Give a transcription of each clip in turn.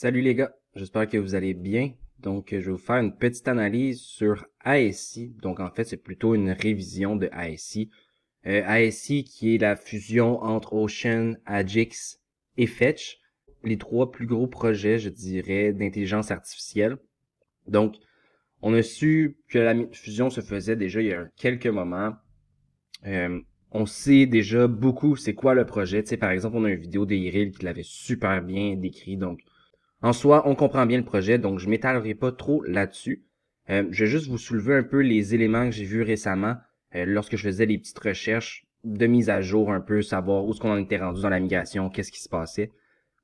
Salut les gars, j'espère que vous allez bien. Donc, je vais vous faire une petite analyse sur ASI. Donc, en fait, c'est plutôt une révision de ASI. ASI qui est la fusion entre Ocean, Ajax et Fetch, les trois plus gros projets, je dirais, d'intelligence artificielle. Donc, on a su que la fusion se faisait déjà il y a quelques moments. On sait déjà beaucoup c'est quoi le projet. Tu sais, par exemple, on a une vidéo de Iril qui l'avait super bien décrit. Donc, en soi, on comprend bien le projet, donc je m'étalerai pas trop là-dessus. Je vais juste vous soulever un peu les éléments que j'ai vus récemment lorsque je faisais les petites recherches de mise à jour un peu, savoir où est-ce qu'on en était rendu dans la migration, qu'est-ce qui se passait.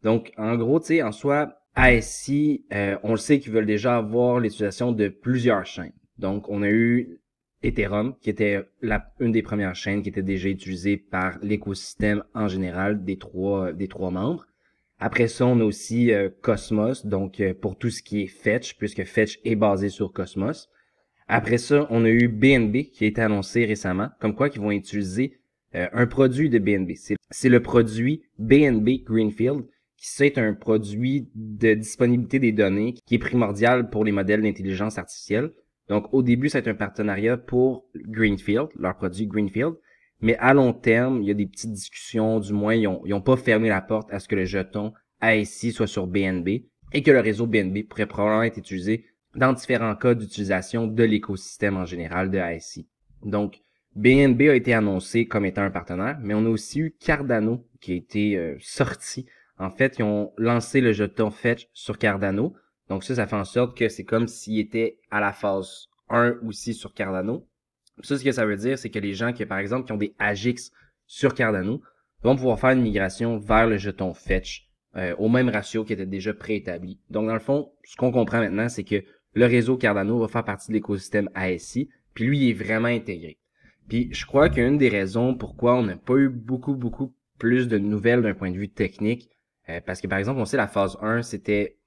Donc, en gros, tu sais, en soi, ASI, on le sait qu'ils veulent déjà avoir l'utilisation de plusieurs chaînes. Donc, on a eu Ethereum, qui était une des premières chaînes qui était déjà utilisée par l'écosystème en général des trois membres. Après ça, on a aussi Cosmos, donc pour tout ce qui est Fetch, puisque Fetch est basé sur Cosmos. Après ça, on a eu BNB qui a été annoncé récemment, comme quoi qu'ils vont utiliser un produit de BNB. C'est le produit BNB Greenfield, qui c'est un produit de disponibilité des données qui est primordial pour les modèles d'intelligence artificielle. Donc au début, c'est un partenariat pour Greenfield, leur produit Greenfield. Mais à long terme, il y a des petites discussions, du moins, ils ont pas fermé la porte à ce que le jeton ASI soit sur BNB et que le réseau BNB pourrait probablement être utilisé dans différents cas d'utilisation de l'écosystème en général de ASI. Donc, BNB a été annoncé comme étant un partenaire, mais on a aussi eu Cardano qui a été sorti. En fait, ils ont lancé le jeton Fetch sur Cardano. Donc ça fait en sorte que c'est comme s'il était à la phase 1 aussi sur Cardano. Ça, ce que ça veut dire, c'est que les gens qui, par exemple, qui ont des AGIX sur Cardano vont pouvoir faire une migration vers le jeton Fetch au même ratio qui était déjà préétabli. Donc, dans le fond, ce qu'on comprend maintenant, c'est que le réseau Cardano va faire partie de l'écosystème ASI, puis lui, il est vraiment intégré. Puis, je crois qu'une des raisons pourquoi on n'a pas eu beaucoup plus de nouvelles d'un point de vue technique, parce que, par exemple, on sait la phase 1, c'était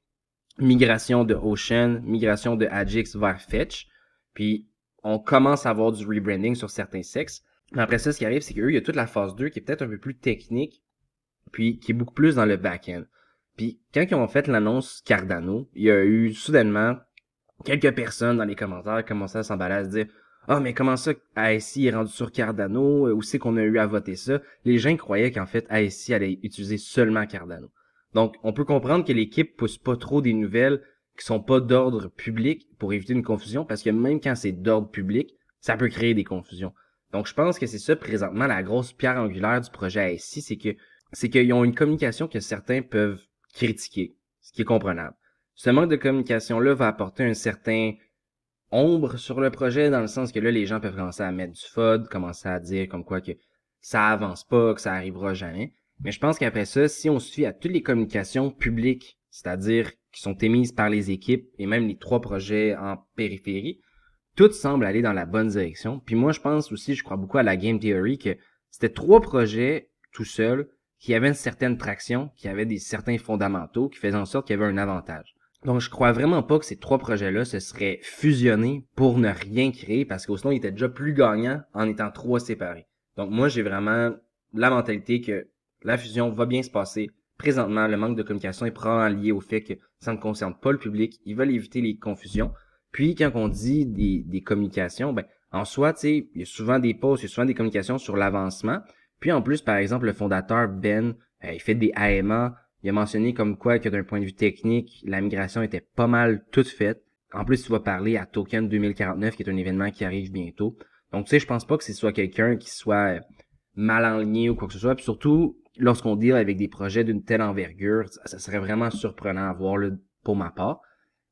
migration de Ocean, migration de Ajax vers Fetch, puis on commence à avoir du rebranding sur certains sexes. Mais après ça, ce qui arrive, c'est qu'eux, il y a toute la phase 2 qui est peut-être un peu plus technique, puis qui est beaucoup plus dans le back-end. Puis quand ils ont fait l'annonce Cardano, il y a eu soudainement quelques personnes dans les commentaires qui commençaient à s'emballer à se dire « mais comment ça ASI est rendu sur Cardano? Où c'est qu'on a eu à voter ça? » Les gens croyaient qu'en fait ASI allait utiliser seulement Cardano. Donc, on peut comprendre que l'équipe pousse pas trop des nouvelles qui sont pas d'ordre public pour éviter une confusion, parce que même quand c'est d'ordre public, ça peut créer des confusions. Donc, je pense que c'est ça présentement la grosse pierre angulaire du projet ASI, c'est qu'ils ont une communication que certains peuvent critiquer, ce qui est comprenable. Ce manque de communication-là va apporter un certain ombre sur le projet, dans le sens que là, les gens peuvent commencer à mettre du FUD, commencer à dire comme quoi que ça avance pas, que ça arrivera jamais. Mais je pense qu'après ça, si on se fie à toutes les communications publiques, c'est-à-dire qui sont émises par les équipes et même les trois projets en périphérie, tout semble aller dans la bonne direction. Puis moi, je pense aussi, je crois beaucoup à la game theory, que c'était trois projets tout seuls qui avaient une certaine traction, qui avaient certains fondamentaux, qui faisaient en sorte qu'il y avait un avantage. Donc, je crois vraiment pas que ces trois projets-là se seraient fusionnés pour ne rien créer, parce qu'au sinon, ils étaient déjà plus gagnants en étant trois séparés. Donc, moi, j'ai vraiment la mentalité que la fusion va bien se passer. Présentement, le manque de communication est probablement lié au fait que ça ne concerne pas le public. Ils veulent éviter les confusions. Puis, quand on dit des communications, ben, en soi, tu sais, il y a souvent des posts, il y a souvent des communications sur l'avancement. Puis, en plus, par exemple, le fondateur, Ben, il fait des AMA. Il a mentionné comme quoi que d'un point de vue technique, la migration était pas mal toute faite. En plus, tu vas parler à Token 2049, qui est un événement qui arrive bientôt. Donc, tu sais, je pense pas que ce soit quelqu'un qui soit mal enligné ou quoi que ce soit. Puis surtout, lorsqu'on deal avec des projets d'une telle envergure, ça serait vraiment surprenant à voir là, pour ma part.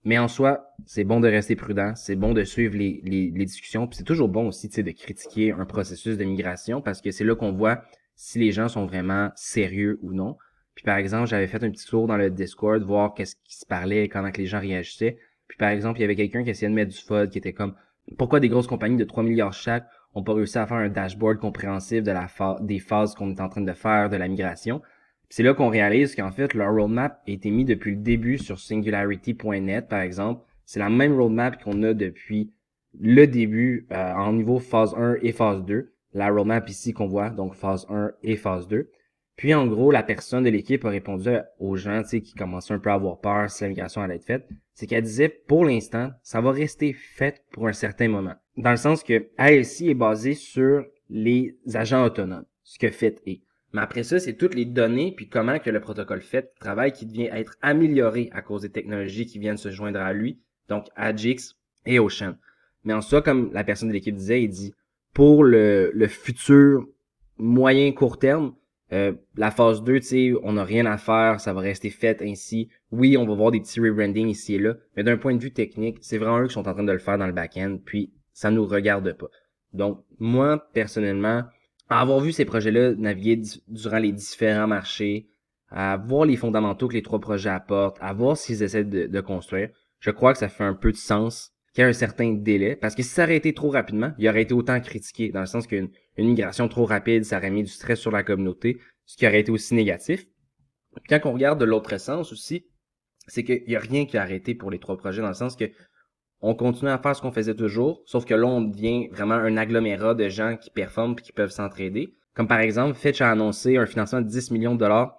Mais en soi, c'est bon de rester prudent, c'est bon de suivre les discussions, puis c'est toujours bon aussi, tu sais, de critiquer un processus de migration, parce que c'est là qu'on voit si les gens sont vraiment sérieux ou non. Puis par exemple, j'avais fait un petit tour dans le Discord, voir qu'est-ce qui se parlait, comment que les gens réagissaient. Puis par exemple, il y avait quelqu'un qui essayait de mettre du FUD, qui était comme pourquoi des grosses compagnies de 3 milliards chaque ont pas réussi à faire un dashboard compréhensible de des phases qu'on est en train de faire de la migration. Puis c'est là qu'on réalise qu'en fait, leur roadmap a été mis depuis le début sur singularity.net, par exemple. C'est la même roadmap qu'on a depuis le début en niveau phase 1 et phase 2. La roadmap ici qu'on voit, donc phase 1 et phase 2. Puis en gros, la personne de l'équipe a répondu aux gens, tu sais, qui commençaient un peu à avoir peur si la migration allait être faite, c'est qu'elle disait, pour l'instant, ça va rester fait pour un certain moment. Dans le sens que ASI est basé sur les agents autonomes, ce que FET est. Mais après ça, c'est toutes les données puis comment que le protocole FET travaille qui devient être amélioré à cause des technologies qui viennent se joindre à lui, donc Agix et Ocean. Mais en soi, comme la personne de l'équipe disait, il dit, pour le futur moyen court terme, la phase 2, tu sais, on n'a rien à faire, ça va rester fait ainsi. Oui, on va voir des petits rebranding ici et là, mais d'un point de vue technique, c'est vraiment eux qui sont en train de le faire dans le back-end, puis ça nous regarde pas. Donc, moi, personnellement, à avoir vu ces projets-là naviguer durant les différents marchés, à voir les fondamentaux que les trois projets apportent, à voir ce qu'ils essaient de construire, je crois que ça fait un peu de sens qu'il y a un certain délai, parce que si ça aurait été trop rapidement, il aurait été autant critiqué, dans le sens qu'une migration trop rapide, ça aurait mis du stress sur la communauté, ce qui aurait été aussi négatif. Quand on regarde de l'autre sens aussi, c'est qu'il y a rien qui a arrêté pour les trois projets, dans le sens que on continue à faire ce qu'on faisait toujours, sauf que là, on devient vraiment un agglomérat de gens qui performent et qui peuvent s'entraider. Comme par exemple, Fetch a annoncé un financement de 10 millions de dollars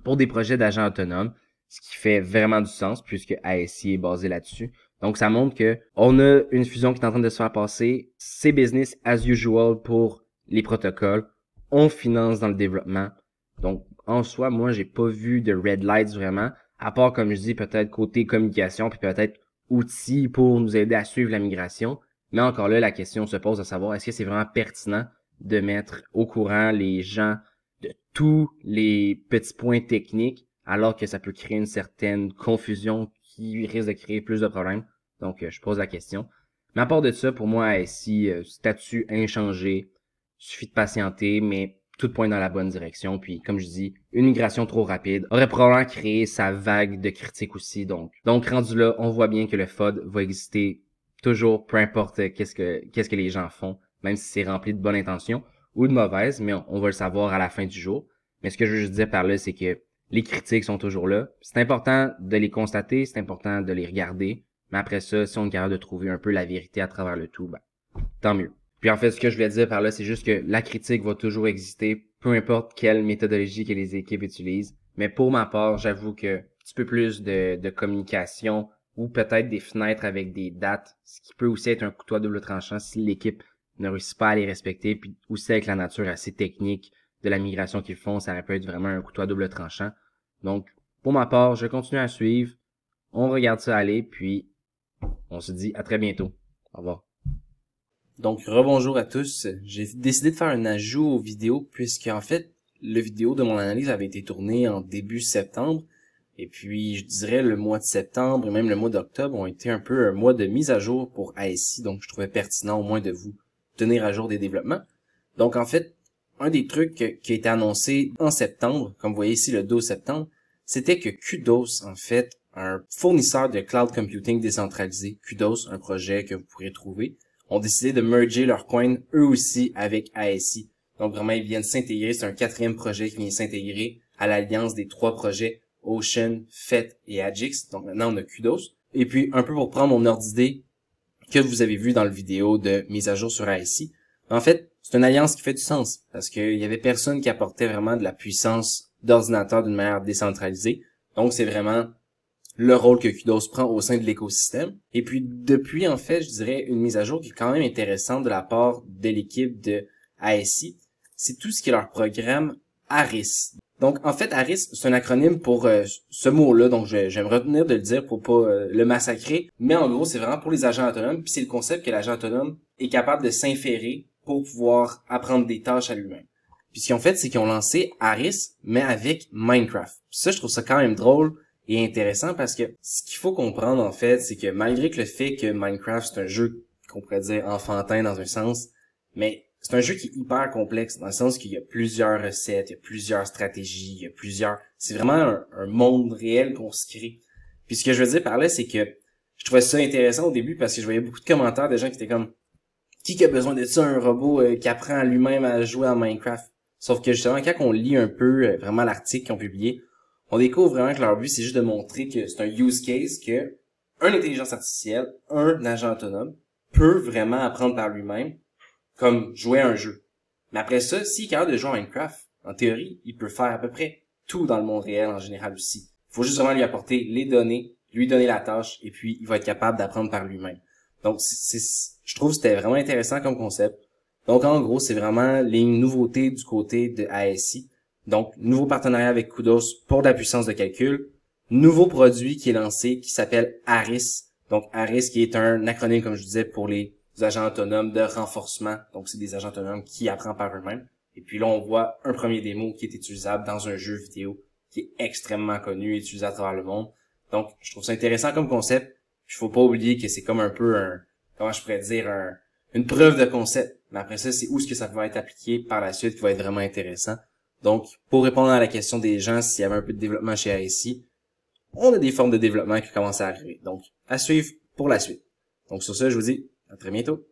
pour des projets d'agents autonomes, ce qui fait vraiment du sens puisque ASI est basé là-dessus. Donc, ça montre que on a une fusion qui est en train de se faire passer. C'est business as usual pour les protocoles. On finance dans le développement. Donc, en soi, moi, j'ai pas vu de red lights vraiment, à part, comme je dis, peut-être côté communication, puis peut-être outils pour nous aider à suivre la migration. Mais encore là, la question se pose à savoir, est-ce que c'est vraiment pertinent de mettre au courant les gens de tous les petits points techniques, alors que ça peut créer une certaine confusion qui risque de créer plus de problèmes. Donc, je pose la question. Mais à part de ça, pour moi, ASI, statut inchangé, suffit de patienter, mais tout pointe dans la bonne direction. Puis, comme je dis, une migration trop rapide aurait probablement créé sa vague de critiques aussi. Donc rendu là, on voit bien que le FOD va exister toujours, peu importe qu'est-ce que les gens font, même si c'est rempli de bonnes intentions ou de mauvaises, mais on va le savoir à la fin du jour. Mais ce que je veux juste dire par là, c'est que les critiques sont toujours là. C'est important de les constater, c'est important de les regarder. Mais après ça, si on est capable de trouver un peu la vérité à travers le tout, ben, tant mieux. Puis en fait, ce que je voulais dire par là, c'est juste que la critique va toujours exister, peu importe quelle méthodologie que les équipes utilisent. Mais pour ma part, j'avoue que un petit peu plus de communication ou peut-être des fenêtres avec des dates, ce qui peut aussi être un couteau à double tranchant si l'équipe ne réussit pas à les respecter, puis aussi avec la nature assez technique de la migration qu'ils font, ça peut être vraiment un couteau à double tranchant. Donc, pour ma part, je continue à suivre, on regarde ça aller, puis on se dit à très bientôt. Au revoir. Donc, rebonjour à tous. J'ai décidé de faire un ajout aux vidéos puisque, en fait, le vidéo de mon analyse avait été tourné en début septembre. Et puis, je dirais le mois de septembre et même le mois d'octobre ont été un peu un mois de mise à jour pour ASI. Donc, je trouvais pertinent au moins de vous tenir à jour des développements. Donc, en fait, un des trucs qui a été annoncé en septembre, comme vous voyez ici le 12 septembre, c'était que Kudos, en fait, un fournisseur de cloud computing décentralisé, Kudos, un projet que vous pourrez trouver, ont décidé de merger leurs coins eux aussi avec ASI. Donc vraiment, ils viennent s'intégrer. C'est un quatrième projet qui vient s'intégrer à l'alliance des trois projets Ocean, FET et Agix. Donc maintenant, on a Kudos. Et puis, un peu pour prendre mon ordre d'idée que vous avez vu dans le vidéo de mise à jour sur ASI, en fait, c'est une alliance qui fait du sens parce qu'il y avait personne qui apportait vraiment de la puissance d'ordinateur d'une manière décentralisée. Donc, c'est vraiment le rôle que Kudos prend au sein de l'écosystème. Et puis, depuis, en fait, je dirais une mise à jour qui est quand même intéressante de la part de l'équipe de ASI, c'est tout ce qui est leur programme ARIS. Donc, en fait, ARIS, c'est un acronyme pour ce mot-là, donc je vais me retenir de le dire pour pas le massacrer, mais en gros, c'est vraiment pour les agents autonomes, puis c'est le concept que l'agent autonome est capable de s'inférer pour pouvoir apprendre des tâches à lui-même. Puis ce qu'ils ont fait, c'est qu'ils ont lancé ARIS, mais avec Minecraft. Puis ça, je trouve ça quand même drôle et intéressant parce que ce qu'il faut comprendre, en fait, c'est que malgré que le fait que Minecraft, c'est un jeu qu'on pourrait dire enfantin dans un sens, mais c'est un jeu qui est hyper complexe dans le sens qu'il y a plusieurs recettes, il y a plusieurs stratégies, il y a plusieurs... C'est vraiment un monde réel qu'on se crée. Puis ce que je veux dire par là, c'est que je trouvais ça intéressant au début parce que je voyais beaucoup de commentaires de gens qui étaient comme « Qui a besoin de ça, un robot qui apprend lui-même à jouer à Minecraft? » Sauf que justement, quand on lit un peu vraiment l'article qu'ils ont publié, on découvre vraiment que leur but, c'est juste de montrer que c'est un use case que une intelligence artificielle, un agent autonome, peut vraiment apprendre par lui-même comme jouer à un jeu. Mais après ça, s'il est capable de jouer à Minecraft, En théorie, il peut faire à peu près tout dans le monde réel en général aussi. Il faut juste vraiment lui apporter les données, lui donner la tâche, et puis il va être capable d'apprendre par lui-même. Donc, je trouve que c'était vraiment intéressant comme concept. Donc, en gros, c'est vraiment les nouveautés du côté de ASI. Donc, nouveau partenariat avec Kudos pour de la puissance de calcul. Nouveau produit qui est lancé qui s'appelle ARIS. Donc, ARIS qui est un acronyme, comme je disais, pour les agents autonomes de renforcement. Donc, c'est des agents autonomes qui apprennent par eux-mêmes. Et puis là, on voit un premier démo qui est utilisable dans un jeu vidéo qui est extrêmement connu et utilisé à travers le monde. Donc, je trouve ça intéressant comme concept. Il faut pas oublier que c'est comme un peu comment je pourrais dire, une preuve de concept. Mais après ça, c'est où est-ce que ça va être appliqué par la suite qui va être vraiment intéressant. Donc, pour répondre à la question des gens, s'il y avait un peu de développement chez ASI, on a des formes de développement qui commencent à arriver. Donc, à suivre pour la suite. Donc, sur ça, je vous dis à très bientôt.